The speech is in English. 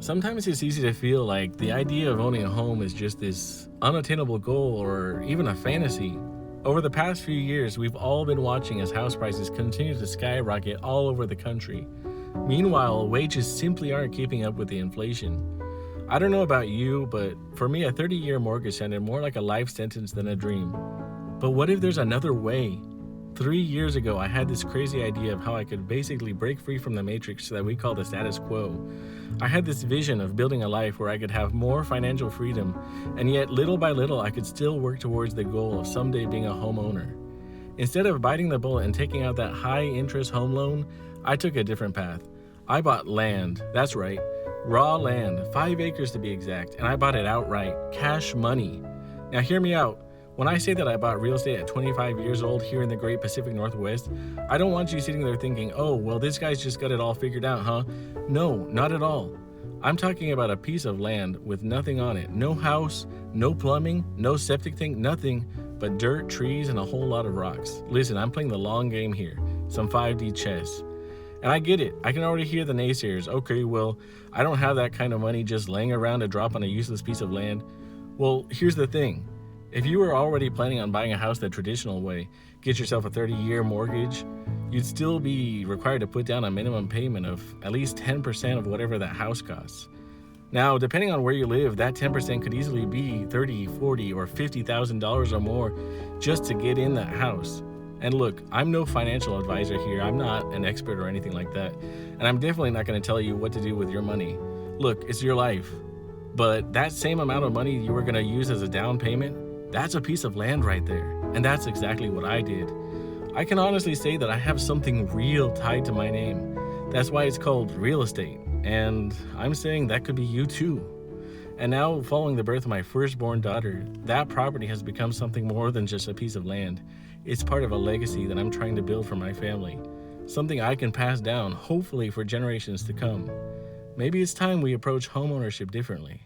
Sometimes it's easy to feel like the idea of owning a home is just this unattainable goal or even a fantasy. Over the past few years, we've all been watching as house prices continue to skyrocket all over the country. Meanwhile, wages simply aren't keeping up with the inflation. I don't know about you, but for me, a 30-year mortgage sounded more like a life sentence than a dream. But what if there's another way? 3 years ago, I had this crazy idea of how I could basically break free from the matrix that we call the status quo. I had this vision of building a life where I could have more financial freedom, and yet little by little, I could still work towards the goal of someday being a homeowner. Instead of biting the bullet and taking out that high interest home loan, I took a different path. I bought land, that's right, raw land, 5 acres to be exact, and I bought it outright, cash money. Now hear me out. When I say that I bought real estate at 25 years old here in the great Pacific Northwest, I don't want you sitting there thinking, oh, well, this guy's just got it all figured out, huh? No, not at all. I'm talking about a piece of land with nothing on it. No house, no plumbing, no septic tank, nothing but dirt, trees, and a whole lot of rocks. Listen, I'm playing the long game here, some 5D chess. And I get it. I can already hear the naysayers. Okay, well, I don't have that kind of money just laying around to drop on a useless piece of land. Well, here's the thing. If you were already planning on buying a house the traditional way, get yourself a 30-year mortgage, you'd still be required to put down a minimum payment of at least 10% of whatever that house costs. Now, depending on where you live, that 10% could easily be $30, $40, or $50,000 or more just to get in that house. And look, I'm no financial advisor here. I'm not an expert or anything like that. And I'm definitely not going to tell you what to do with your money. Look, it's your life. But that same amount of money you were going to use as a down payment, that's a piece of land right there. And that's exactly what I did. I can honestly say that I have something real tied to my name. That's why it's called real estate. And I'm saying that could be you too. And now, following the birth of my firstborn daughter, that property has become something more than just a piece of land. It's part of a legacy that I'm trying to build for my family. Something I can pass down, hopefully for generations to come. Maybe it's time we approach homeownership differently.